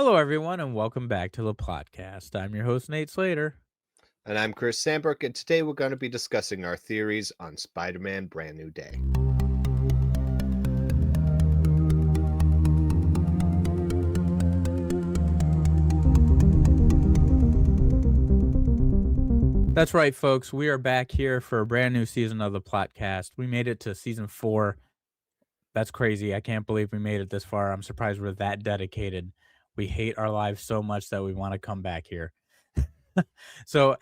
Hello, everyone, and welcome back to the PlotCast. I'm your host, Nate Slater. And I'm Chris Sandberg, and today we're going to be discussing our theories on Spider Man Brand New Day. That's right, folks. We are back here for a brand new season of the PlotCast. We made it to season 4. That's crazy. I can't believe we made it this far. I'm surprised we're that dedicated. We hate our lives so much that we want to come back here. So,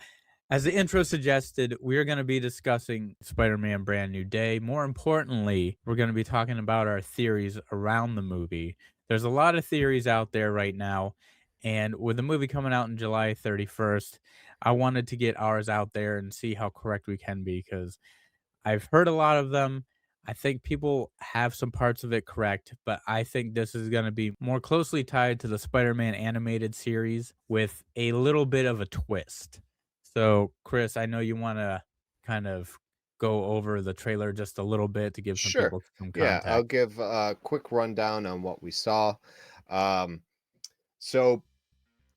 as the intro suggested, we are going to be discussing Spider Man Brand New Day. More importantly, we're going to be talking about our theories around the movie. There's a lot of theories out there right now. And with the movie coming out on July 31st, I wanted to get ours out there and see how correct we can be because I've heard a lot of them. I think people have some parts of it correct, but I think this is going to be more closely tied to the Spider Man animated series with a little bit of a twist. So, Chris, I know you want to kind of go over the trailer just a little bit to give some Sure. people some Yeah, I'll context. give a quick rundown on what we saw. Um, so,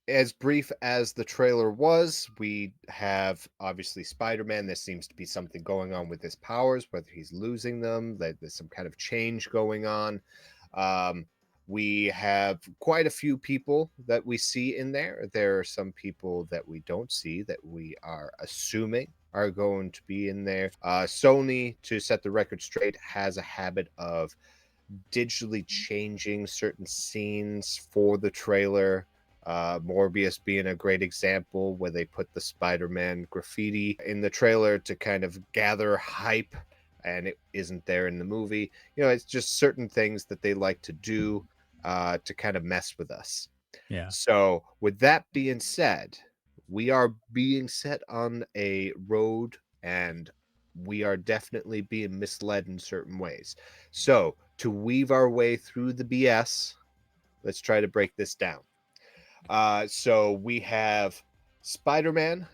as brief as the trailer was, we have obviously Spider Man. There seems to be something going on with his powers, whether he's losing them, that there's some kind of change going on. Um, we have quite a few people that we see in there. There are some people that we don't see that we are assuming are going to be in there. Sony, to set the record straight, has a habit of digitally changing certain scenes for the trailer. Morbius being a great example, where they put the Spider-Man graffiti in the trailer to kind of gather hype, and it isn't there in the movie. It's just certain things that they like to do to kind of mess with us. Yeah. So, with that being said, we are being set on a road, and we are definitely being misled in certain ways. So, to weave our way through the BS, let's try to break this down. So we have Spider Man,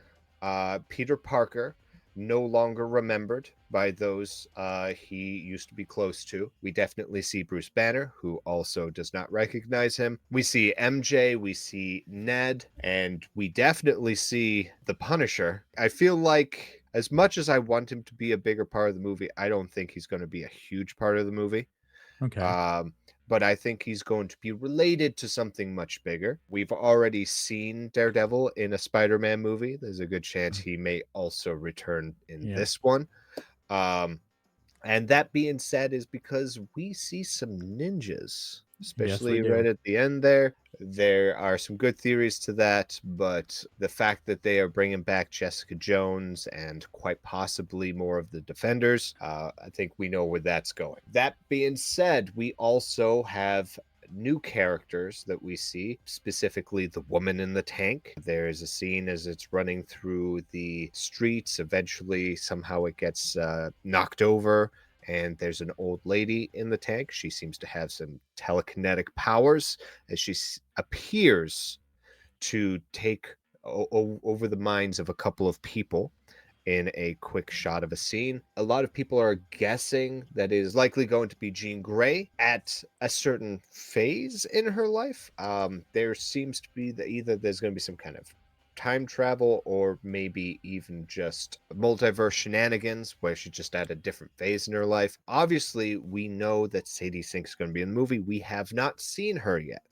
Peter Parker, no longer remembered by those he used to be close to. We definitely see Bruce Banner, who also does not recognize him. We see MJ, we see Ned, and we definitely see the Punisher. I feel like, as much as I want him to be a bigger part of the movie, I don't think he's going to be a huge part of the movie. Okay. Um, but I think he's going to be related to something much bigger. We've already seen Daredevil in a Spider-Man movie. There's a good chance Mm. he may also return in Yeah. this one. Um, and that being said, is because we see some ninjas, Yes, we especially right do. at the end there. There are some good theories to that, but the fact that they are bringing back Jessica Jones and quite possibly more of the Defenders, I think we know where that's going. That being said, we also have new characters that we see, specifically the woman in the tank. There is a scene as it's running through the streets. Eventually, somehow it gets knocked over, and there's an old lady in the tank. She seems to have some telekinetic powers as she appears to take over the minds of a couple of people in a quick shot of a scene. A lot of people are guessing that it is likely going to be Jean Grey at a certain phase in her life. There seems to be that either there's going to be some kind of time travel, or maybe even just multiverse shenanigans where she's just at a different phase in her life. Obviously, we know that Sadie Sink is going to be in the movie. We have not seen her yet.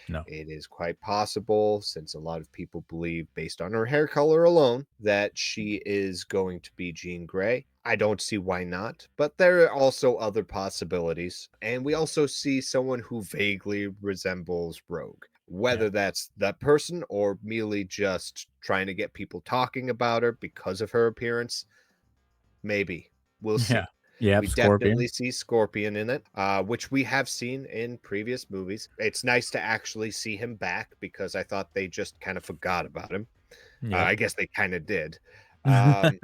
No. It is quite possible, since a lot of people believe, based on her hair color alone, that she is going to be Jean Grey. I don't see why not, but there are also other possibilities. And we also see someone who vaguely resembles Rogue. Yeah. Whether that's that person or merely just trying to get people talking about her because of her appearance, maybe. We'll Yeah. see. Yep. We Scorpion. definitely see Scorpion in it, which we have seen in previous movies. It's nice to actually see him back, because I thought they just kind of forgot about him. Yep. I guess they kind of did. Um,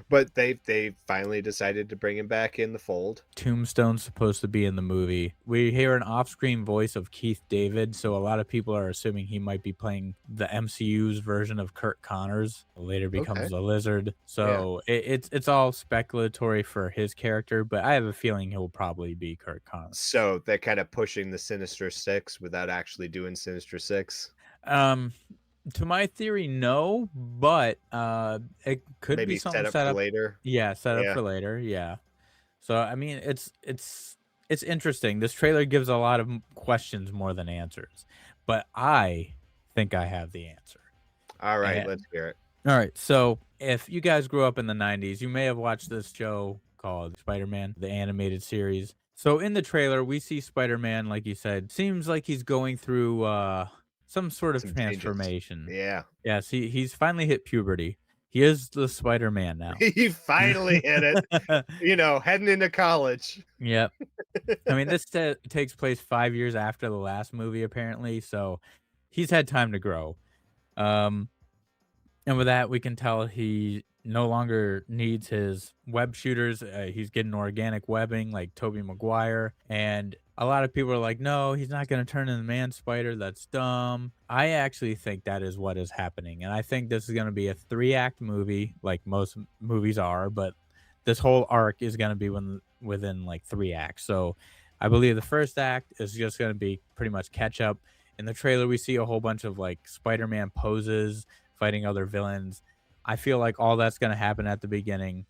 But they finally decided to bring him back in the fold. Tombstone's supposed to be in the movie. We hear an off-screen voice of Keith David, so a lot of people are assuming he might be playing the MCU's version of Kurt Connors, later becomes Okay. the Lizard. Yeah. So it's all speculatory for his character, but I have a feeling he'll probably be Kurt Connors. So they're kind of pushing the Sinister Six without actually doing Sinister Six. Um, to my theory, no, but it could be Maybe something set up set for up. later. Yeah, set up Yeah. for later. Yeah. So I mean, it's interesting. This trailer gives a lot of questions more than answers, but I think I have the answer. All right, let's And hear it. all right, so if you guys grew up in the '90s, you may have watched this show called Spider-Man, the animated series. So in the trailer, we see Spider-Man, like you said, seems like he's going through some sort of Some changes. transformation. Yeah. Yes, he's finally hit puberty. He is the Spider-Man now. He finally hit it, heading into college. Yep. I mean, this takes place 5 years after the last movie, apparently, so he's had time to grow. Um, and with that, we can tell he no longer needs his web shooters. He's getting organic webbing like Tobey Maguire. And a lot of people are like, no, he's not going to turn into Man Spider. That's dumb. I actually think that is what is happening. And I think this is going to be a 3-act movie, like most movies are, but this whole arc is going to be within like 3 acts. So I believe the first act is just going to be pretty much catch up. In the trailer, we see a whole bunch of like Spider Man poses fighting other villains. I feel like all that's going to happen at the beginning.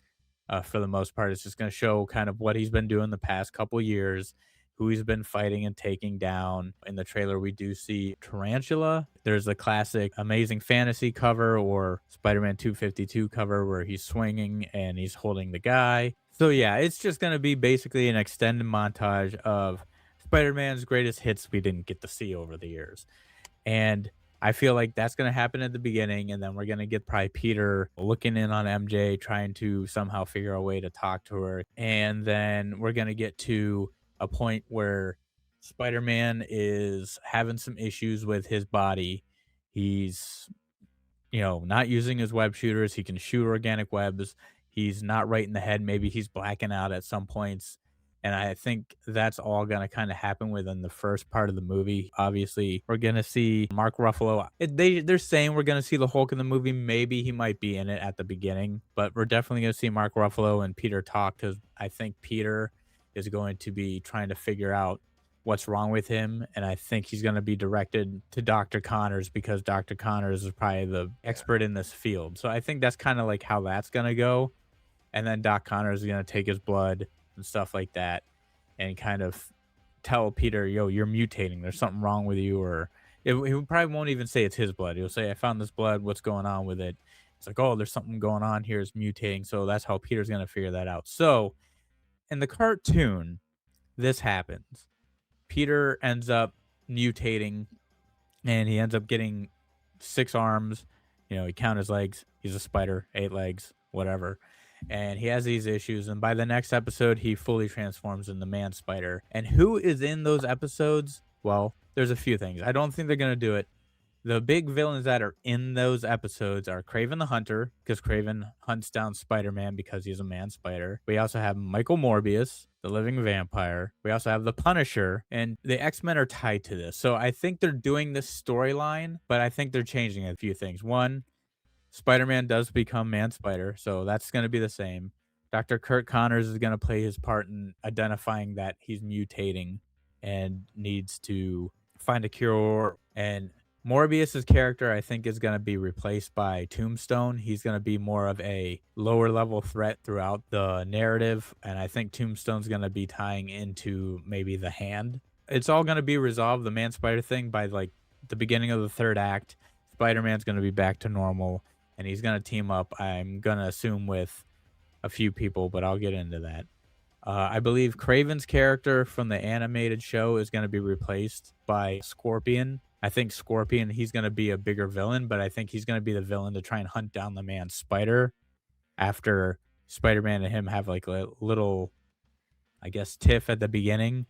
For the most part, it's just going to show kind of what he's been doing the past couple years, who he's been fighting and taking down. In the trailer, we do see Tarantula. There's a classic Amazing Fantasy cover or Spider-Man 252 cover where he's swinging and he's holding the guy. So yeah, it's just going to be basically an extended montage of Spider-Man's greatest hits we didn't get to see over the years. And I feel like that's going to happen at the beginning, and then we're going to get probably Peter looking in on MJ, trying to somehow figure a way to talk to her. And then we're going to get to a point where Spider Man is having some issues with his body. He's not using his web shooters. He can shoot organic webs. He's not right in the head. Maybe he's blacking out at some points. And I think that's all going to kind of happen within the first part of the movie. Obviously, we're going to see Mark Ruffalo. They're saying we're going to see the Hulk in the movie. Maybe he might be in it at the beginning, but we're definitely going to see Mark Ruffalo and Peter talk because I think Peter is going to be trying to figure out what's wrong with him. And I think he's going to be directed to Dr. Connors because Dr. Connors is probably the Yeah. expert in this field. So I think that's kind of like how that's going to go. And then Doc Connors is going to take his blood and stuff like that and kind of tell Peter, yo, you're mutating. There's something wrong with you. Or he probably won't even say it's his blood. He'll say, I found this blood. What's going on with it? It's like, oh, there's something going on here. It's mutating. So that's how Peter's going to figure that out. So in the cartoon, this happens. Peter ends up mutating and he ends up getting 6 arms. He count his legs. He's a spider, 8 legs, whatever. And he has these issues. And by the next episode, he fully transforms into Man Spider. And who is in those episodes? Well, there's a few things. I don't think they're going to do it. The big villains that are in those episodes are Kraven the Hunter, because Kraven hunts down Spider Man because he's a man spider. We also have Michael Morbius, the living vampire. We also have the Punisher, and the X Men are tied to this. So I think they're doing this storyline, but I think they're changing a few things. One, Spider Man does become Man Spider, so that's going to be the same. Dr. Kurt Connors is going to play his part in identifying that he's mutating and needs to find a cure. And Morbius's character, I think, is going to be replaced by Tombstone. He's going to be more of a lower level threat throughout the narrative. And I think Tombstone's going to be tying into maybe the Hand. It's all going to be resolved, the Man Spider thing, by like the beginning of the third act. Spider Man's going to be back to normal and he's going to team up, I'm going to assume, with a few people, but I'll get into that. I believe Craven's character from the animated show is going to be replaced by Scorpion. I think Scorpion, he's going to be a bigger villain, but I think he's going to be the villain to try and hunt down the man Spider after Spider Man and him have like a little, I guess, tiff at the beginning.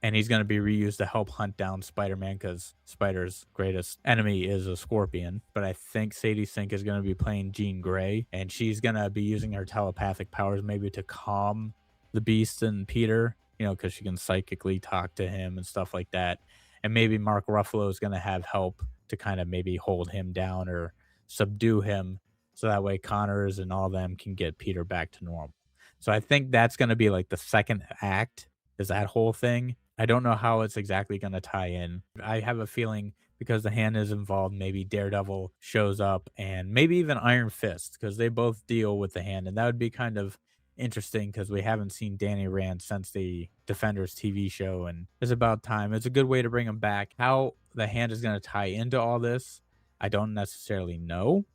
and he's going to be reused to help hunt down Spider-Man because Spider's greatest enemy is a scorpion. But I think Sadie Sink is going to be playing Jean Grey, and she's going to be using her telepathic powers maybe to calm the Beast and Peter, because she can psychically talk to him and stuff like that. And maybe Mark Ruffalo is going to have help to kind of maybe hold him down or subdue him, so that way Connors and all them can get Peter back to normal. So I think that's going to be like the second act, is that whole thing. I don't know how it's exactly going to tie in. I have a feeling because the Hand is involved, maybe Daredevil shows up and maybe even Iron Fist because they both deal with the Hand. And that would be kind of interesting because we haven't seen Danny Rand since the Defenders TV show. And it's about time. It's a good way to bring him back. How the Hand is going to tie into all this, I don't necessarily know.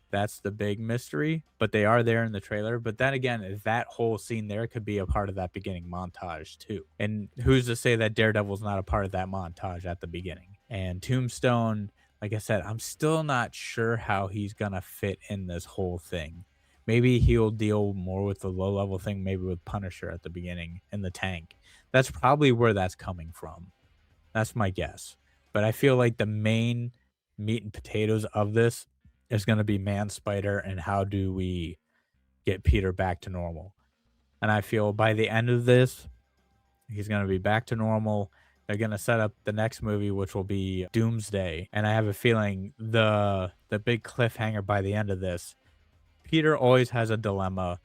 That's the big mystery, but they are there in the trailer. But then again, that whole scene there could be a part of that beginning montage too. And who's to say that Daredevil's not a part of that montage at the beginning? And Tombstone, like I said, I'm still not sure how he's gonna fit in this whole thing. Maybe he'll deal more with the low level thing, maybe with Punisher at the beginning in the tank. That's probably where that's coming from. That's my guess. But I feel like the main meat and potatoes of this is going to be Man Spider and how do we get Peter back to normal. And I feel by the end of this, he's going to be back to normal. They're going to set up the next movie, which will be Doomsday. And I have a feeling the big cliffhanger by the end of this, Peter always has a dilemma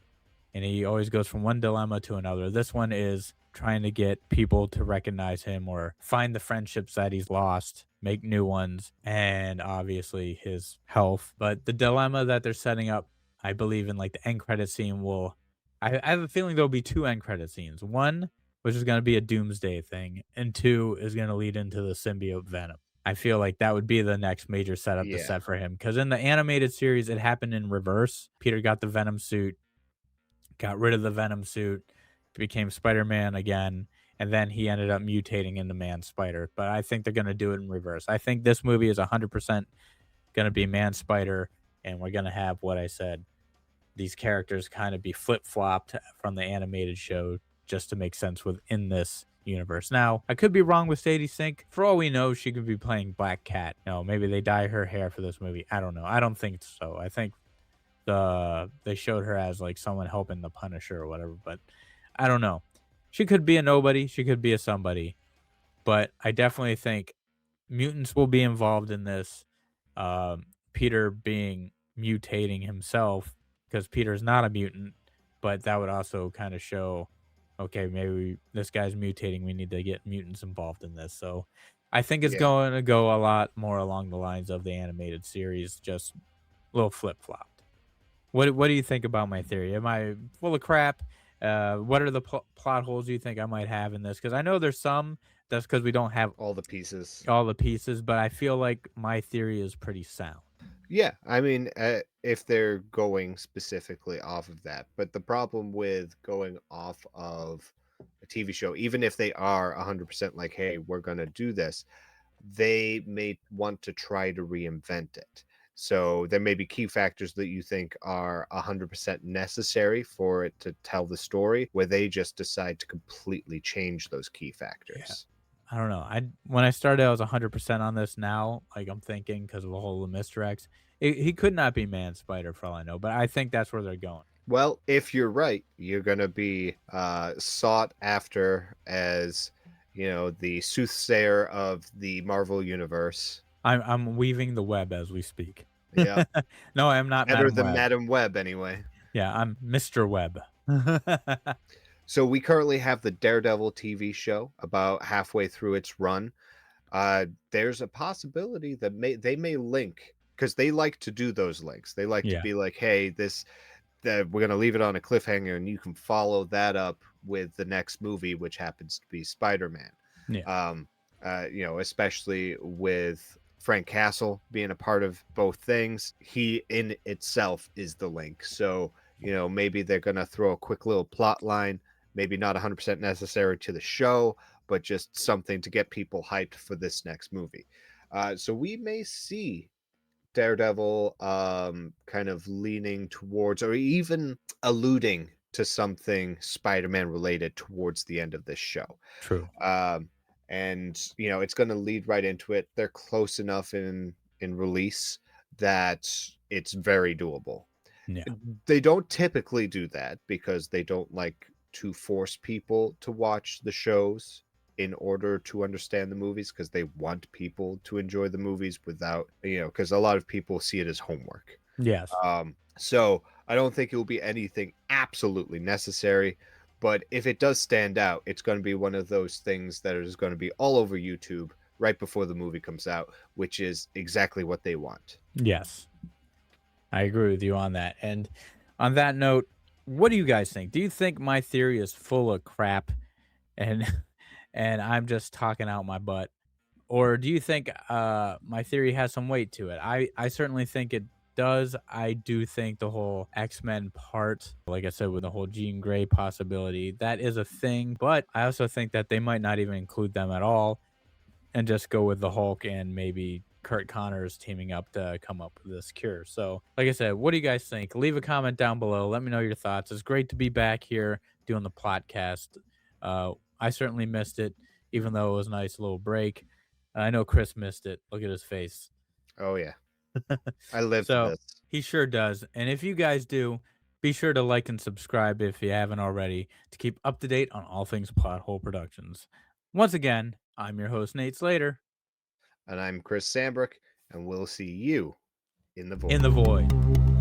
and he always goes from one dilemma to another. This one is trying to get people to recognize him or find the friendships that he's lost, make new ones, and obviously his health. But the dilemma that they're setting up, I believe in like the end credit scene will I have a feeling there'll be two end credit scenes. One, which is going to be a doomsday thing, and two is going to lead into the symbiote venom. I feel like that would be the next major setup to Yeah. set for him because in the animated series, it happened in reverse. Peter got the venom suit, got rid of the Venom suit, became Spider-Man again, and then he ended up mutating into Man Spider. But I think they're going to do it in reverse. I think this movie is 100% going to be Man Spider, and we're going to have what I said. These characters kind of be flip-flopped from the animated show just to make sense within this universe. Now, I could be wrong with Sadie Sink. For all we know, she could be playing Black Cat. No, maybe they dye her hair for this movie. I don't know. I don't think so. I think they showed her as like someone helping the Punisher or whatever, but I don't know. She could be a nobody, she could be a somebody, but I definitely think mutants will be involved in this. Peter being mutating himself because Peter's not a mutant, but that would also kind of show, okay, maybe this guy's mutating. We need to get mutants involved in this. So I think it's Yeah. going to go a lot more along the lines of the animated series, just a little flip flopped. What do you think about my theory? Am I full of crap? What are the plot holes you think I might have in this? Because I know there's some that's because we don't have All the pieces. all the pieces, but I feel like my theory is pretty sound. Yeah, I mean, if they're going specifically off of that, but the problem with going off of a TV show, even if they are 100% like, hey, we're going to do this, they may want to try to reinvent it. So there may be key factors that you think are 100% necessary for it to tell the story, where they just decide to completely change those key Yeah. factors. I don't know. I when I started, I was 100% on this. Now, like I'm thinking because of the whole misdirects, he could not be Man Spider for all I know, but I think that's where they're going. Well, if you're right, you're going to be sought after as, the soothsayer of the Marvel universe. I'm weaving the web as we speak. Yep. No, I'm not Better Madam than Web. Madam Web, anyway. Yeah, I'm Mr. Web. So we currently have the Daredevil TV show about halfway through its run. There's a possibility that they may link because they like to do those links. They like to Yeah, be like, "Hey, this that we're gonna leave it on a cliffhanger, and you can follow that up with the next movie, which happens to be Spider-Man." yeah, Um, especially with Frank Castle being a part of both things, he in itself is the link. So maybe they're gonna throw a quick little plot line, maybe not 100% necessary to the show, but just something to get people hyped for this next movie. So we may see Daredevil kind of leaning towards or even alluding to something Spider-Man related towards the end of this show. True. Um, and it's going to lead right into it. They're close enough in release that it's very doable. Yeah. They don't typically do that because they don't like to force people to watch the shows in order to understand the movies, because they want people to enjoy the movies without, because a lot of people see it as homework. Yes. So I don't think it will be anything absolutely necessary, but if it does stand out, it's going to be one of those things that is going to be all over YouTube right before the movie comes out, which is exactly what they want. Yes. I agree with you on that. And on that note, what do you guys think? Do you think my theory is full of crap and and I'm just talking out my butt? Or do you think my theory has some weight to it? I certainly think it does. I do think the whole X-Men part, like I said, with the whole Jean Grey possibility, that is a thing, but I also think that they might not even include them at all and just go with the Hulk and maybe Kurt Connors teaming up to come up with this cure. So, like I said, what do you guys think? Leave a comment down below. Let me know your thoughts. It's great to be back here doing the podcast. I certainly missed it, even though it was a nice little break. I know Chris missed it. Look at his face. Oh yeah, I lived So this. he sure does. And if you guys do, be sure to like and subscribe if you haven't already to keep up to date on all things Plot Hole Productions. Once again, I'm your host, Nate Slater, And I'm Chris Sambrook, and we'll see you in the in void. the void.